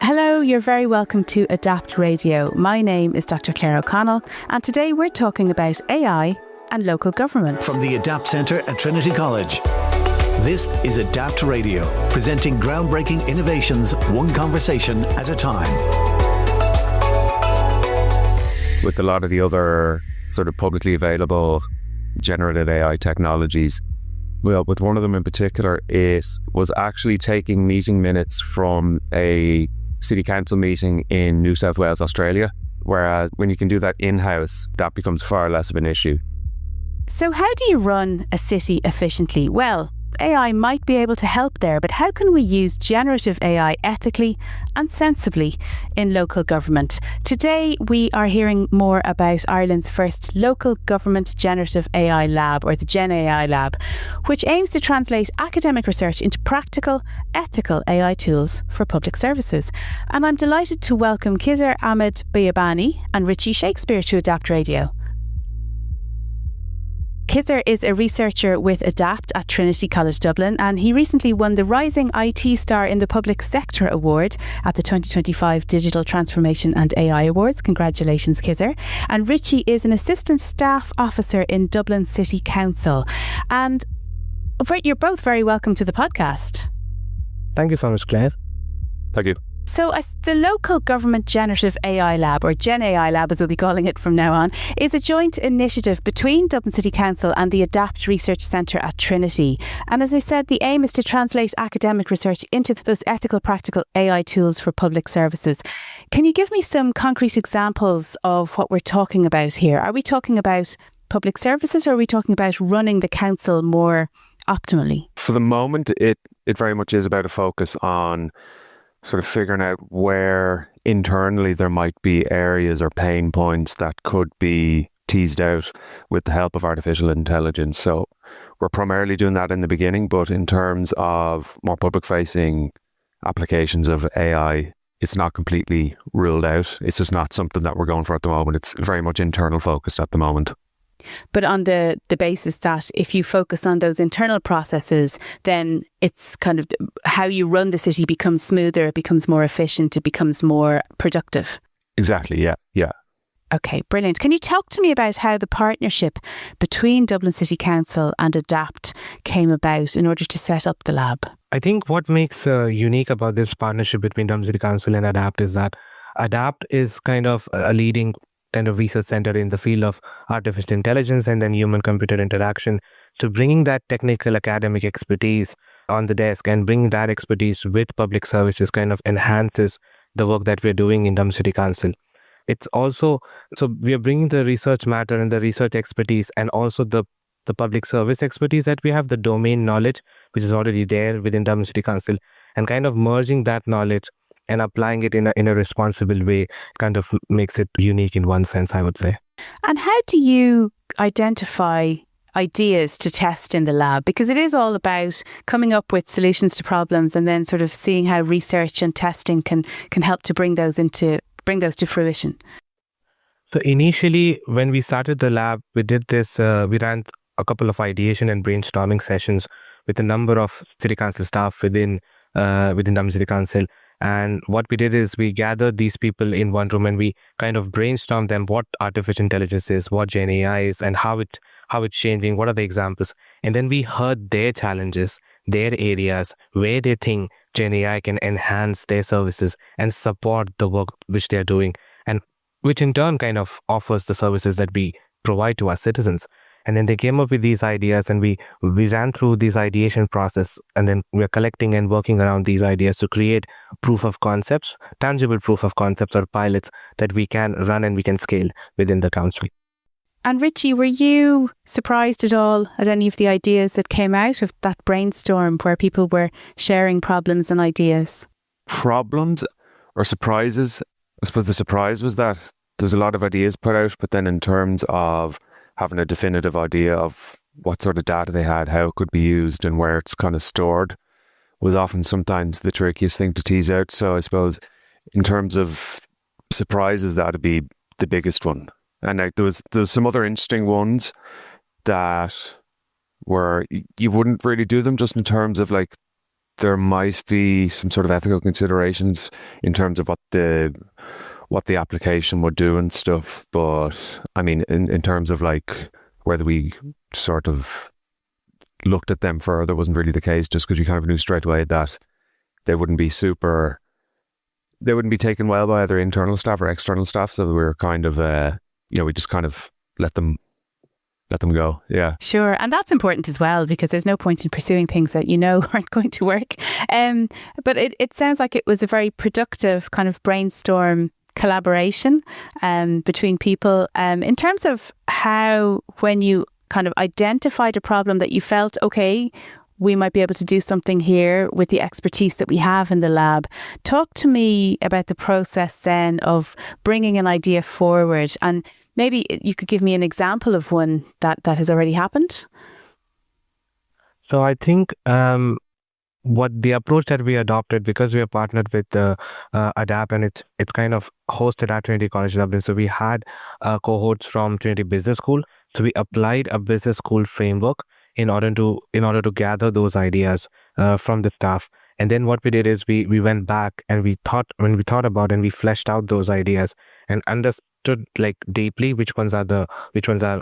Hello, you're very welcome to Adapt Radio. My name is Dr. Claire O'Connell, and today we're talking about AI and local government. From the Adapt Centre at Trinity College, this is Adapt Radio, presenting groundbreaking innovations, one conversation at a time. With a lot of the other sort of publicly available generative AI technologies, well, with one of them in particular, it was actually taking meeting minutes from a city council meeting in New South Wales, Australia, whereas when you can do that in-house, that becomes far less of an issue. So how do you run a city efficiently? Well, AI might be able to help there, but how can we use generative AI ethically and sensibly in local government? Today, we are hearing more about Ireland's first local government generative AI lab, or the Gen AI lab, which aims to translate academic research into practical, ethical AI tools for public services. And I'm delighted to welcome Khizer, Ahmed, Biyabani and Richie Shakespeare to Adapt Radio. Khizer is a researcher with Adapt at Trinity College Dublin, and he recently won the Rising IT Star in the Public Sector Award at the 2025 Digital Transformation and AI Awards. Congratulations, Khizer. And Richie is an Assistant Staff Officer in Dublin City Council. And you're both very welcome to the podcast. Thank you so much, Claire. Thank you. So the Local Government Generative AI Lab, or Gen AI Lab as we'll be calling it from now on, is a joint initiative between Dublin City Council and the Adapt Research Centre at Trinity. And as I said, the aim is to translate academic research into those ethical, practical AI tools for public services. Can you give me some concrete examples of what we're talking about here? Are we talking about public services, or are we talking about running the council more optimally? For the moment, it very much is about a focus on sort of figuring out where internally there might be areas or pain points that could be teased out with the help of artificial intelligence. So we're primarily doing that in the beginning, but in terms of more public-facing applications of AI, it's not completely ruled out. It's just not something that we're going for at the moment. It's very much internal focused at the moment. But on the basis that if you focus on those internal processes, then it's kind of how you run the city becomes smoother, it becomes more efficient, it becomes more productive. Exactly, yeah. Okay, brilliant. Can you talk to me about how the partnership between Dublin City Council and Adapt came about in order to set up the lab? I think what makes unique about this partnership between Dublin City Council and Adapt is that Adapt is kind of a leading kind of research center in the field of artificial intelligence and then human-computer interaction. So bringing that technical academic expertise on the desk and bringing that expertise with public services kind of enhances the work that we're doing in Dublin City Council. It's also, so we are bringing the research matter and the research expertise and also the public service expertise that we have, the domain knowledge, which is already there within Dublin City Council, and kind of merging that knowledge and applying it in a responsible way kind of makes it unique in one sense, I would say. And how do you identify ideas to test in the lab? Because it is all about coming up with solutions to problems and then sort of seeing how research and testing can help to bring those to fruition. So initially, when we started the lab, we did this, we ran a couple of ideation and brainstorming sessions with a number of city council staff within Dublin City Council. And what we did is we gathered these people in one room and we kind of brainstormed them what artificial intelligence is, what Gen AI is, and how it's changing, what are the examples. And then we heard their challenges, their areas, where they think Gen AI can enhance their services and support the work which they're doing, and which in turn kind of offers the services that we provide to our citizens. And then they came up with these ideas and we ran through this ideation process, and then we're collecting and working around these ideas to create proof of concepts, tangible proof of concepts or pilots that we can run and we can scale within the council. And Richie, were you surprised at all at any of the ideas that came out of that brainstorm where people were sharing problems and ideas? Problems or surprises? I suppose the surprise was that there's a lot of ideas put out, but then in terms of having a definitive idea of what sort of data they had, how it could be used and where it's kind of stored was often sometimes the trickiest thing to tease out. So I suppose in terms of surprises, that'd be the biggest one. And like, there's some other interesting ones that were, you wouldn't really do them just in terms of like there might be some sort of ethical considerations in terms of what the application would do and stuff. But I mean, in terms of like whether we sort of looked at them further wasn't really the case, just because you kind of knew straight away that they wouldn't be taken well by either internal staff or external staff. So we were kind of, we just kind of let them go. Yeah. Sure. And that's important as well, because there's no point in pursuing things that you know aren't going to work. But it sounds like it was a very productive kind of brainstorm collaboration between people in terms of how, when you kind of identified a problem that you felt, okay, we might be able to do something here with the expertise that we have in the lab. Talk to me about the process then of bringing an idea forward, and maybe you could give me an example of one that has already happened. So I think what the approach that we adopted, because we are partnered with ADAPT, and it's kind of hosted at Trinity College Dublin. So we had cohorts from Trinity Business School. So we applied a business school framework in order to gather those ideas from the staff. And then what we did is we went back and we thought about and we fleshed out those ideas and understood like deeply which ones are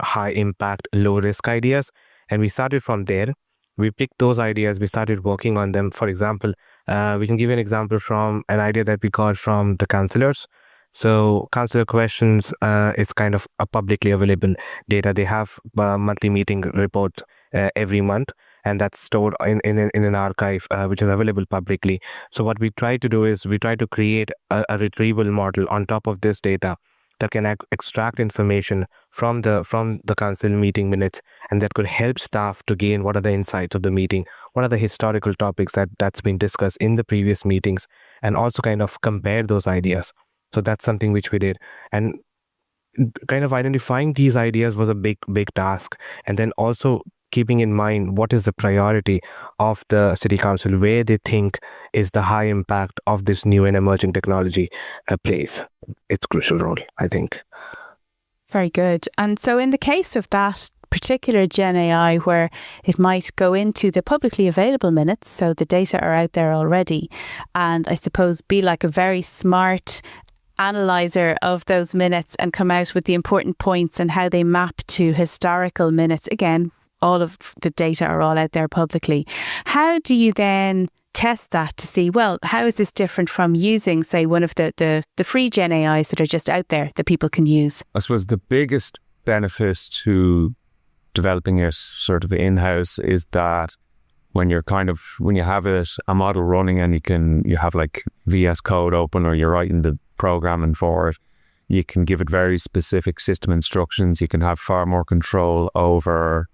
high impact, low risk ideas. And we started from there. We picked those ideas, we started working on them. For example, we can give you an example from an idea that we got from the counselors. So counselor questions is kind of a publicly available data. They have a monthly meeting report every month, and that's stored in an archive which is available publicly. So what we try to do is we try to create a retrieval model on top of this data that can extract information from the council meeting minutes, and that could help staff to gain what are the insights of the meeting, what are the historical topics that's been discussed in the previous meetings, and also kind of compare those ideas. So that's something which we did. And kind of identifying these ideas was a big task. And then also keeping in mind what is the priority of the city council, where they think is the high impact of this new and emerging technology plays its crucial role, I think. Very good. And so in the case of that particular Gen AI, where it might go into the publicly available minutes, so the data are out there already, and I suppose be like a very smart analyzer of those minutes and come out with the important points and how they map to historical minutes. Again, all of the data are all out there publicly. How do you then test that to see, well, how is this different from using, say, one of the free Gen AIs that are just out there that people can use? I suppose the biggest benefit to developing it sort of in-house is that when you have a model running and you have like VS Code open, or you're writing the programming for it, you can give it very specific system instructions. You can have far more control over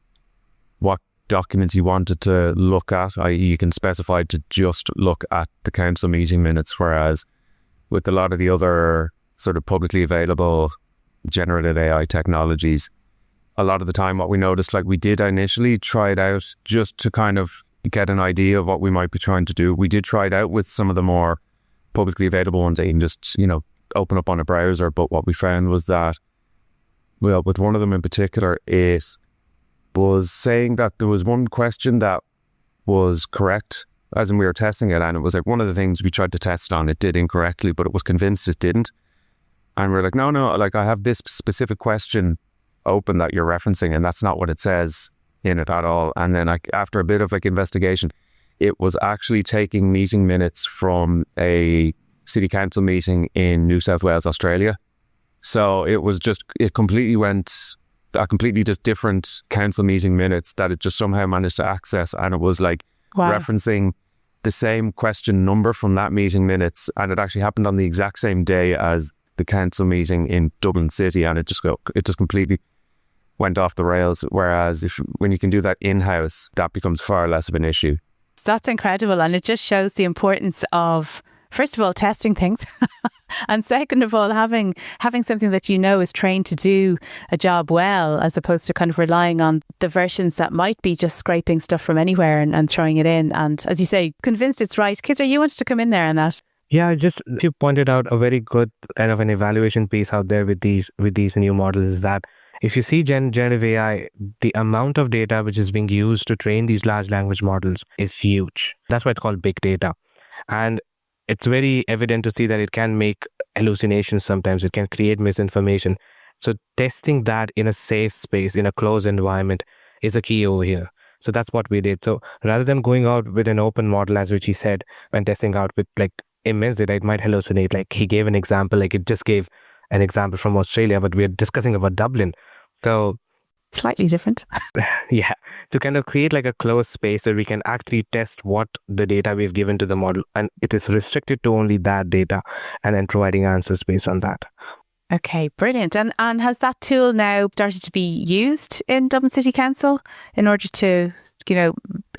what documents you want it to look at, i.e. you can specify to just look at the council meeting minutes, whereas with a lot of the other sort of publicly available generative AI technologies, a lot of the time what we noticed, like we did initially try it out just to kind of get an idea of what we might be trying to do. We did try it out with some of the more publicly available ones that you can just, open up on a browser. But what we found was that, well, with one of them in particular, it was saying that there was one question that was correct, as in we were testing it, and it was like one of the things we tried to test on, it did incorrectly, but it was convinced it didn't. And we're like, no, like I have this specific question open that you're referencing, and that's not what it says in it at all. And then after a bit of like investigation, it was actually taking meeting minutes from a city council meeting in New South Wales, Australia. So it completely just different council meeting minutes that it just somehow managed to access, and it was like referencing the same question number from that meeting minutes, and it actually happened on the exact same day as the council meeting in Dublin City, and it just completely went off the rails. Whereas when you can do that in-house, that becomes far less of an issue. That's incredible, and it just shows the importance of, first of all, testing things, and second of all, having something that is trained to do a job well, as opposed to kind of relying on the versions that might be just scraping stuff from anywhere and throwing it in. And as you say, convinced it's right. Khizer, you wanted to come in there on that. Yeah, you pointed out a very good kind of an evaluation piece out there with these new models, is that if you see generative AI, the amount of data which is being used to train these large language models is huge. That's why it's called big data. And it's very evident to see that it can make hallucinations sometimes. It can create misinformation. So testing that in a safe space, in a closed environment is a key over here. So that's what we did. So rather than going out with an open model, as Richie said, and testing out with like immense data, it might hallucinate. Like he gave an example, like it just gave an example from Australia, but we're discussing about Dublin. So slightly different. yeah, to kind of create like a closed space where we can actually test what the data we've given to the model, and it is restricted to only that data, and then providing answers based on that. Okay, brilliant. And has that tool now started to be used in Dublin City Council in order to,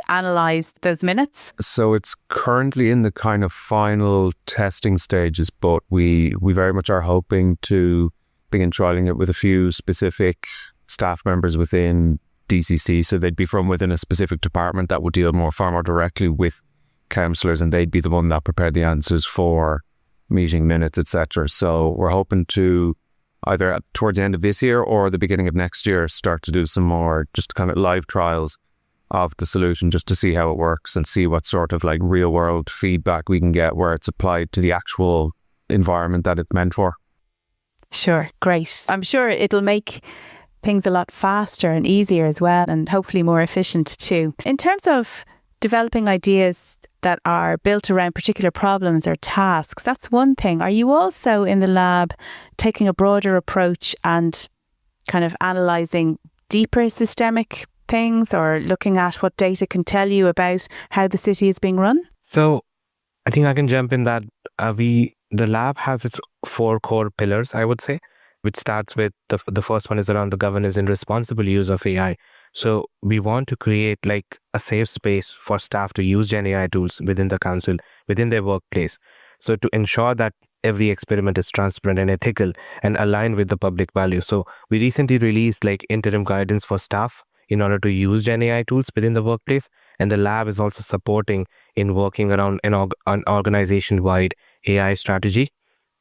analyse those minutes? So it's currently in the kind of final testing stages, but we very much are hoping to begin trialling it with a few specific staff members within DCC. So they'd be from within a specific department that would deal far more directly with councillors, and they'd be the one that prepared the answers for meeting minutes, etc. So we're hoping to either towards the end of this year or the beginning of next year start to do some more just kind of live trials of the solution, just to see how it works and see what sort of like real world feedback we can get where it's applied to the actual environment that it's meant for. Sure, great. I'm sure it'll make things a lot faster and easier as well, and hopefully more efficient too. In terms of developing ideas that are built around particular problems or tasks, that's one thing. Are you also in the lab taking a broader approach and kind of analysing deeper systemic things, or looking at what data can tell you about how the city is being run? So I think I can jump in that the lab has its 4 core pillars, I would say, which starts with the first one is around the governance and responsible use of AI. So we want to create like a safe space for staff to use Gen AI tools within the council, within their workplace. So to ensure that every experiment is transparent and ethical and aligned with the public values. So we recently released like interim guidance for staff in order to use Gen AI tools within the workplace. And the lab is also supporting in working around an organization-wide AI strategy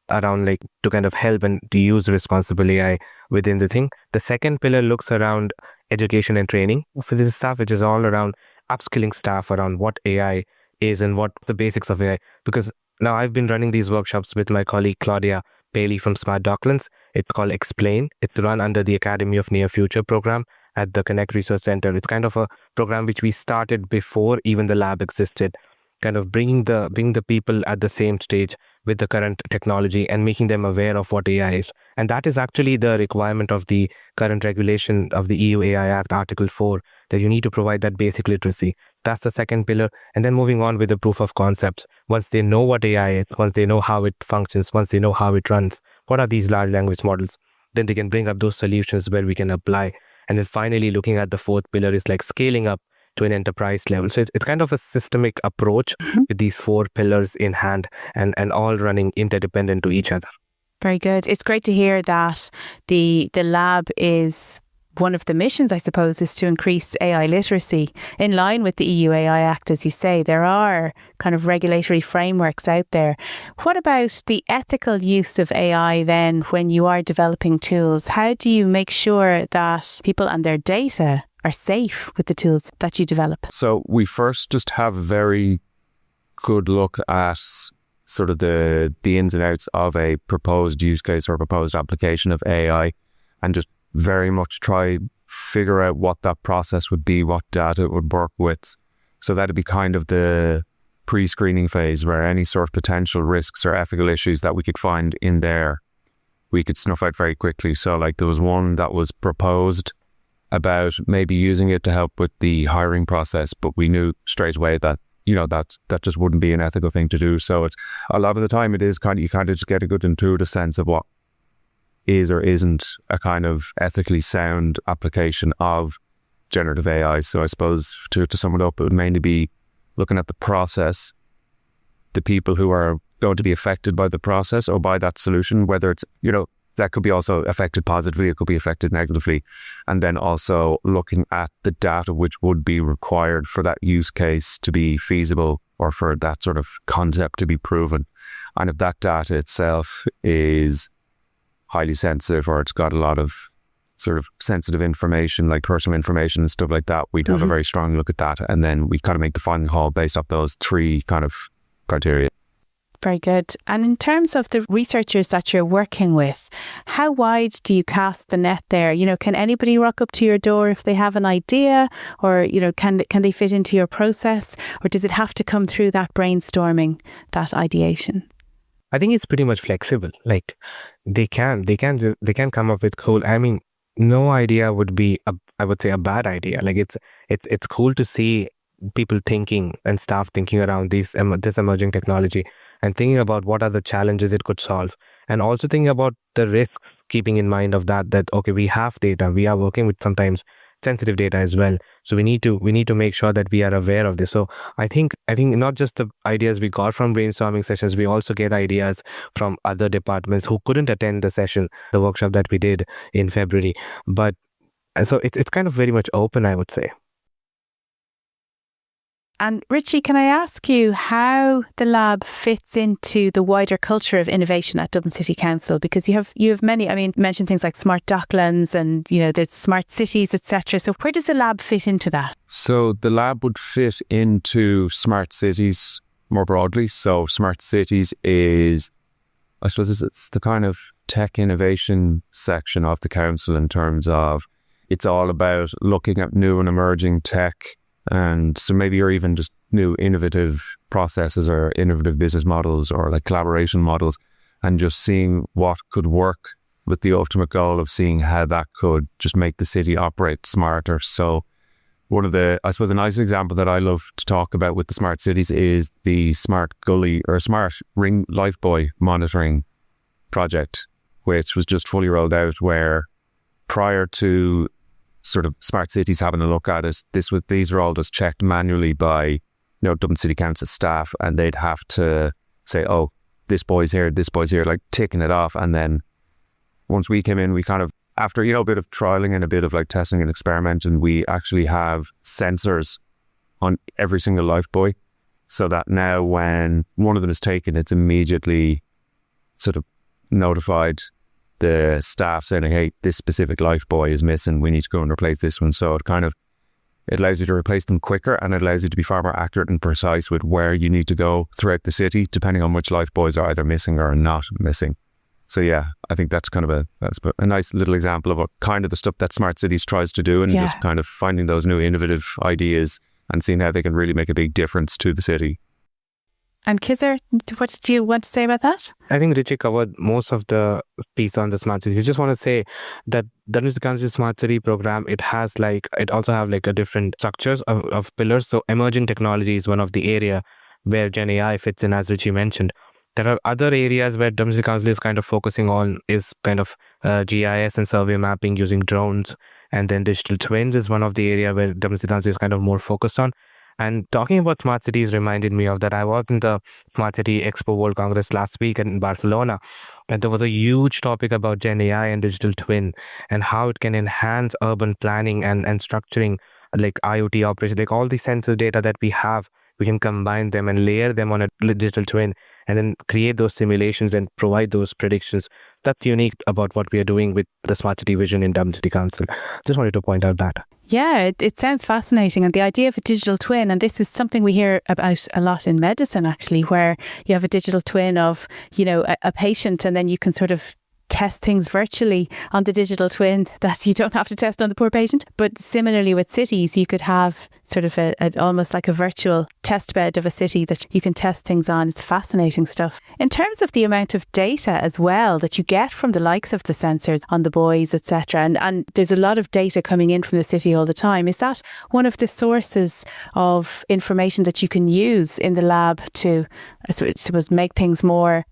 around like to kind of help and to use responsible AI within the thing. The second pillar looks around education and training for this staff, which is all around upskilling staff around what AI is and what the basics of AI. Because now I've been running these workshops with my colleague Claudia Bailey from Smart Docklands. It's called Explain. It's run under the Academy of Near Future program at the Connect Research Center. It's kind of a program which we started before even the lab existed, kind of bringing the people at the same stage with the current technology and making them aware of what AI is. And that is actually the requirement of the current regulation of the EU AI Act, Article 4, that you need to provide that basic literacy. That's the second pillar. And then moving on with the proof of concepts. Once they know what AI is, once they know how it functions, once they know how it runs, what are these large language models, then they can bring up those solutions where we can apply. And then finally, looking at the fourth pillar is like scaling up to an enterprise level. So it's kind of a systemic approach with these 4 pillars in hand and all running interdependent to each other. Very good. It's great to hear that the lab is one of the missions, I suppose, is to increase AI literacy in line with the EU AI Act. As you say, there are kind of regulatory frameworks out there. What about the ethical use of AI then when you are developing tools? How do you make sure that people and their data are safe with the tools that you develop? So we first just have a very good look at sort of the ins and outs of a proposed use case or proposed application of AI, and just very much try figure out what that process would be, what data it would work with. So that'd be kind of the pre-screening phase where any sort of potential risks or ethical issues that we could find in there, we could snuff out very quickly. So like there was one that was proposed about maybe using it to help with the hiring process, but we knew straight away that, that just wouldn't be an ethical thing to do. So it's a lot of the time it is you kind of just get a good intuitive sense of what is or isn't a kind of ethically sound application of generative AI. So I suppose to sum it up, it would mainly be looking at the process, the people who are going to be affected by the process or by that solution, whether it's, that could be also affected positively, it could be affected negatively. And then also looking at the data which would be required for that use case to be feasible or for that sort of concept to be proven. And if that data itself is highly sensitive or it's got a lot of sort of sensitive information, like personal information and stuff like that, we'd have a very strong look at that. And then we kind of make the final call based off those 3 kind of criteria. Very good. And in terms of the researchers that you're working with, how wide do you cast the net there? You know, can anybody rock up to your door if they have an idea, or, you know, can they fit into your process, or does it have to come through that brainstorming, that ideation? I think it's pretty much flexible. Like they can come up with cool. I mean, no idea would be I would say a bad idea. Like it's cool to see people thinking and staff thinking around this emerging technology and thinking about what are the challenges it could solve, and also thinking about the risk, keeping in mind of that okay, we have data, we are working with sometimes sensitive data as well, so we need to make sure that we are aware of this. So I think not just the ideas we got from brainstorming sessions, we also get ideas from other departments who couldn't attend the workshop that we did in February. But so it's kind of very much open, I would say. And Richie, can I ask you how the lab fits into the wider culture of innovation at Dublin City Council? Because you have many, I mean, mentioned things like smart docklands and, you know, there's smart cities, etc. So where does the lab fit into that? So the lab would fit into smart cities more broadly. So smart cities is, I suppose it's the kind of tech innovation section of the council, in terms of it's all about looking at new and emerging tech. And so maybe you're even just new innovative processes or innovative business models or like collaboration models, and just seeing what could work, with the ultimate goal of seeing how that could just make the city operate smarter. So one of the, I suppose, a nice example that I love to talk about with the smart cities is the smart gully or smart ring life buoy monitoring project, which was just fully rolled out, where prior to sort of smart cities having a look at it, these are all just checked manually by, you know, Dublin City Council staff, and they'd have to say, oh, this boy's here, like ticking it off. And then once we came in, we kind of, after, you know, a bit of trialing and a bit of like testing and experimenting, we actually have sensors on every single life buoy, so that now when one of them is taken, it's immediately sort of notified the staff saying, hey, this specific life buoy is missing, we need to go and replace this one. So it allows you to replace them quicker, and it allows you to be far more accurate and precise with where you need to go throughout the city, depending on which life buoys are either missing or not missing. So yeah, I think that's kind of a nice little example of what kind of the stuff that Smart Cities tries to do, and just kind of finding those new innovative ideas and seeing how they can really make a big difference to the city. And Khizer, what do you want to say about that? I think Richie covered most of the piece on the smart city. I just want to say that Dublin City Council Smart City program, it also have like a different structures of pillars. So emerging technology is one of the area where Gen AI fits in, as Richie mentioned. There are other areas where Dublin City Council is kind of focusing on is kind of GIS and survey mapping using drones. And then digital twins is one of the area where Dublin City Council is kind of more focused on. And talking about smart cities reminded me of that. I worked in the Smart City Expo World Congress last week in Barcelona, and there was a huge topic about Gen AI and digital twin and how it can enhance urban planning and structuring, like IoT operations, like all the sensor data that we have. We can combine them and layer them on a digital twin and then create those simulations and provide those predictions. That's unique about what we are doing with the Smart City vision in Dublin City Council. Just wanted to point out that. Yeah, it sounds fascinating. And the idea of a digital twin, and this is something we hear about a lot in medicine, actually, where you have a digital twin of, you know, a patient, and then you can sort of test things virtually on the digital twin that you don't have to test on the poor patient. But similarly with cities, you could have sort of almost like a virtual test bed of a city that you can test things on. It's fascinating stuff. In terms of the amount of data as well that you get from the likes of the sensors on the buoys, etc., and there's a lot of data coming in from the city all the time. Is that one of the sources of information that you can use in the lab to, I suppose, make things more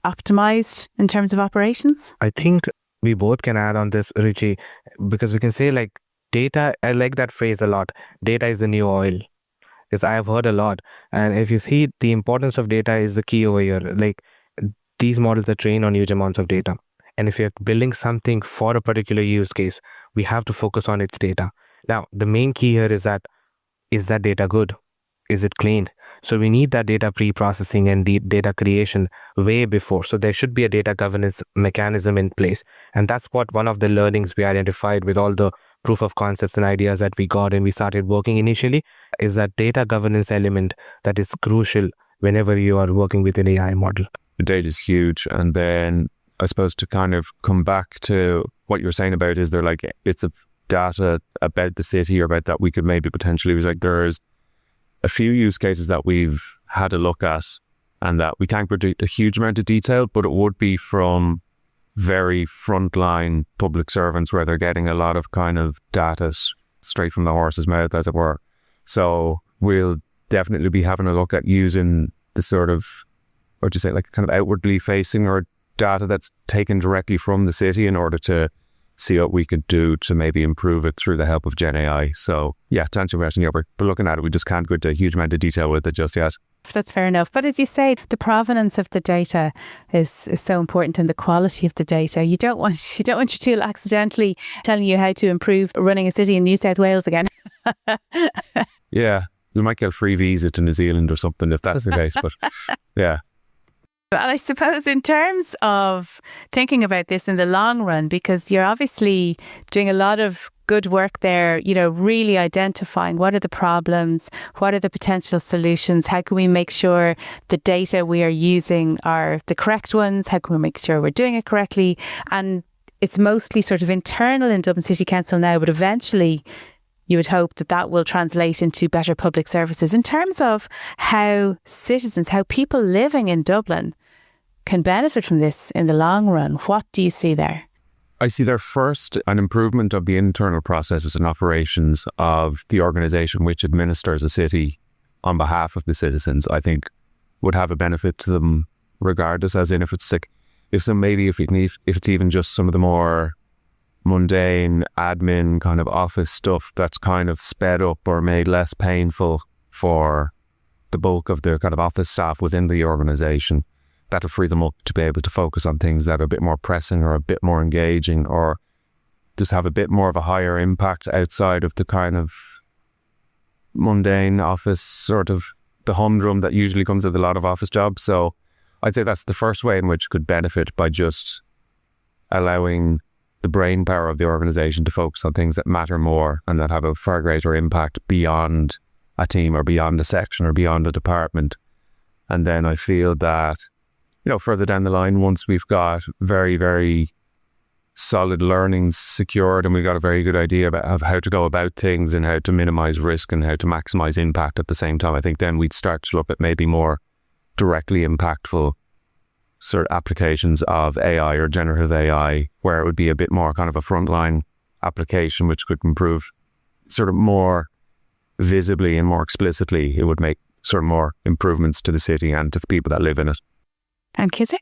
optimized in terms of operations? I think we both can add on this, Richie, because we can say like data, I like that phrase a lot. Data is the new oil, because I have heard a lot. And if you see, the importance of data is the key over here. Like these models are trained on huge amounts of data. And if you're building something for a particular use case, we have to focus on its data. Now, the main key here is that data good? Is it clean? So we need that data pre-processing and the data creation way before. So there should be a data governance mechanism in place. And that's what one of the learnings we identified with all the proof of concepts and ideas that we got and we started working initially, is that data governance element that is crucial whenever you are working with an AI model. The data is huge. And then I suppose to kind of come back to what you're saying about, is there like bits of data about the city or about that we could maybe potentially use? Like there's a few use cases that we've had a look at and that we can't predict a huge amount of detail, but it would be from very frontline public servants where they're getting a lot of kind of data straight from the horse's mouth, as it were. So we'll definitely be having a look at using the sort of, what do you say, like kind of outwardly facing or data that's taken directly from the city in order to see what we could do to maybe improve it through the help of Gen AI. So yeah, to answer your question, yeah, we're looking at it. We just can't go into a huge amount of detail with it just yet. That's fair enough. But as you say, the provenance of the data is so important, and the quality of the data. You don't want your tool accidentally telling you how to improve running a city in New South Wales again. Yeah, you might get a free visa to New Zealand or something if that's the case. But yeah. But I suppose in terms of thinking about this in the long run, because you're obviously doing a lot of good work there, you know, really identifying what are the problems, what are the potential solutions, how can we make sure the data we are using are the correct ones, how can we make sure we're doing it correctly. And it's mostly sort of internal in Dublin City Council now, but eventually you would hope that that will translate into better public services. In terms of how citizens, how people living in Dublin can benefit from this in the long run, what do you see there? I see there first an improvement of the internal processes and operations of the organisation which administers a city on behalf of the citizens. I think would have a benefit to them regardless, as in if it's even just some of the more mundane admin kind of office stuff that's kind of sped up or made less painful for the bulk of the kind of office staff within the organisation. That'll free them up to be able to focus on things that are a bit more pressing or a bit more engaging, or just have a bit more of a higher impact outside of the kind of mundane office sort of the humdrum that usually comes with a lot of office jobs. So I'd say that's the first way in which it could benefit, by just allowing the brain power of the organisation to focus on things that matter more and that have a far greater impact beyond a team or beyond a section or beyond a department. And then I feel that, you know, further down the line, once we've got very, very solid learnings secured and we've got a very good idea of how to go about things and how to minimize risk and how to maximize impact at the same time, I think then we'd start to look at maybe more directly impactful sort of applications of AI or generative AI, where it would be a bit more kind of a frontline application which could improve sort of more visibly and more explicitly. It would make sort of more improvements to the city and to the people that live in it. And Khizer?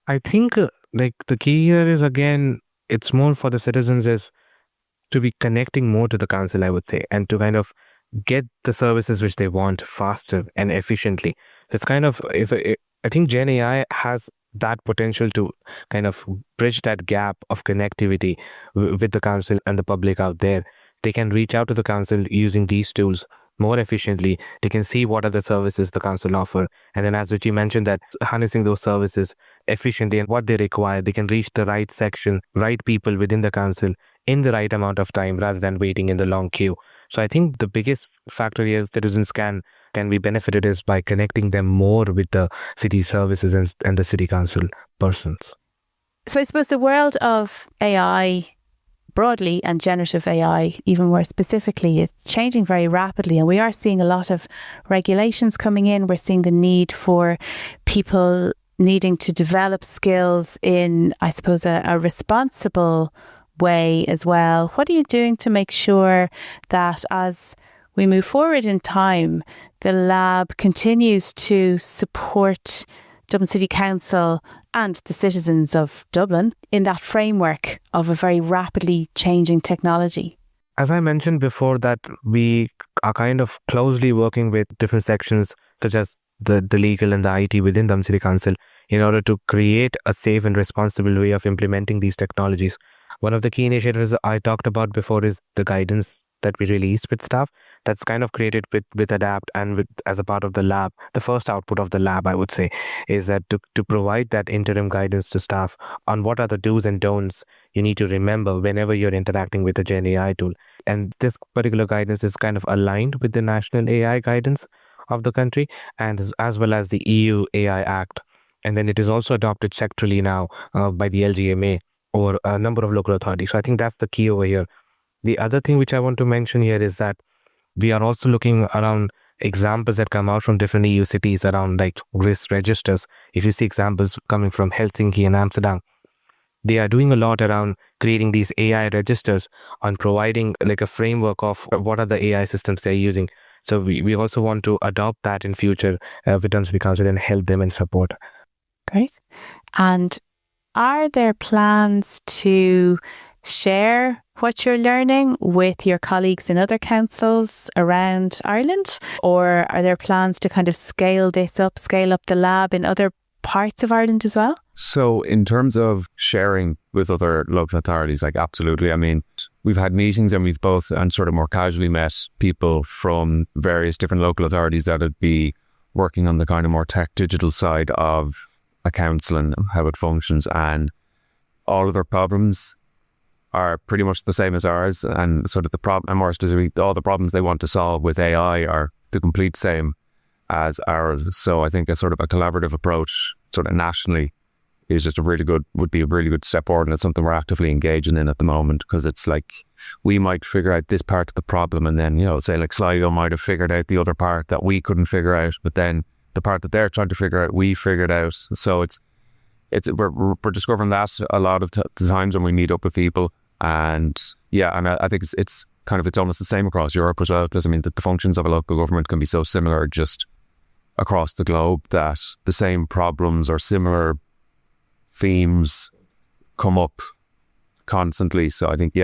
I think like the key here is, again, it's more for the citizens is to be connecting more to the council, I would say, and to kind of get the services which they want faster and efficiently. It's kind of, I think Gen AI has that potential to kind of bridge that gap of connectivity with the council and the public out there. They can reach out to the council using these tools more efficiently. They can see what are the services the council offer. And then, as Richie mentioned, that harnessing those services efficiently and what they require, they can reach the right section, right people within the council in the right amount of time rather than waiting in the long queue. So I think the biggest factor here citizens can be benefited is by connecting them more with the city services and the city council persons. So I suppose the world of AI broadly and generative AI even more specifically is changing very rapidly, and we are seeing a lot of regulations coming in. We're seeing the need for people needing to develop skills in, I suppose, a responsible way as well. What are you doing to make sure that as we move forward in time, the lab continues to support Dublin City Council and the citizens of Dublin in that framework of a very rapidly changing technology? As I mentioned before, that we are kind of closely working with different sections such as the legal and the IT within Dublin City Council in order to create a safe and responsible way of implementing these technologies. One of the key initiatives I talked about before is the guidance that we released with staff. that's kind of created with Adapt and with as a part of the lab. The first output of the lab, I would say, is that to provide that interim guidance to staff on what are the do's and don'ts you need to remember whenever you're interacting with a Gen AI tool. And this particular guidance is kind of aligned with the national AI guidance of the country and as well as the EU AI Act. And then it is also adopted sectorally now by the LGMA or a number of local authorities. So I think that's the key over here. The other thing which I want to mention here is that we are also looking around examples that come out from different EU cities around like risk registers. If you see examples coming from Helsinki and Amsterdam, they are doing a lot around creating these AI registers on providing like a framework of what are the AI systems they're using. So we also want to adopt that in future with Dublin City Council and help them and support. Great. And are there plans to share what you're learning with your colleagues in other councils around Ireland? Or are there plans to kind of scale up the lab in other parts of Ireland as well? So in terms of sharing with other local authorities, like absolutely. I mean, we've had meetings and we've both and sort of more casually met people from various different local authorities that would be working on the kind of more tech digital side of a council and how it functions, and all of their problems are pretty much the same as ours, and sort of the problem, and more specifically, all the problems they want to solve with AI are the complete same as ours. So I think a sort of a collaborative approach sort of nationally is just would be a really good step forward, and it's something we're actively engaging in at the moment, because it's like we might figure out this part of the problem and then, say like Sligo might have figured out the other part that we couldn't figure out, but then the part that they're trying to figure out, we figured out. So we're discovering that a lot of the times when we meet up with people. And I think it's almost the same across Europe as well, because I mean the functions of a local government can be so similar just across the globe that the same problems or similar themes come up constantly. So I think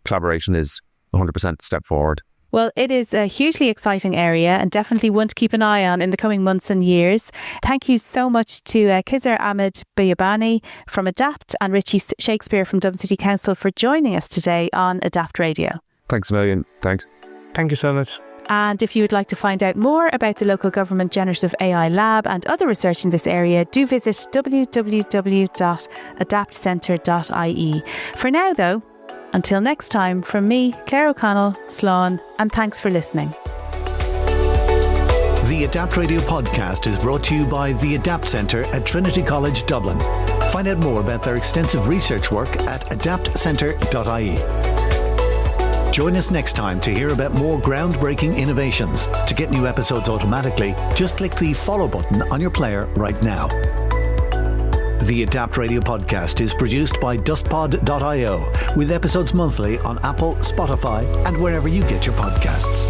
collaboration is 100% step forward. Well, it is a hugely exciting area and definitely one to keep an eye on in the coming months and years. Thank you so much to Khizer, Ahmed, Biyabani from Adapt and Richie Shakespeare from Dublin City Council for joining us today on Adapt Radio. Thanks a million. Thanks. Thank you so much. And if you would like to find out more about the local government generative AI lab and other research in this area, do visit www.adaptcentre.ie. For now, though, until next time, from me, Claire O'Connell, Slán, and thanks for listening. The Adapt Radio podcast is brought to you by the Adapt Centre at Trinity College, Dublin. Find out more about their extensive research work at adaptcentre.ie. Join us next time to hear about more groundbreaking innovations. To get new episodes automatically, just click the follow button on your player right now. The Adapt Radio podcast is produced by dustpod.io with episodes monthly on Apple, Spotify, and wherever you get your podcasts.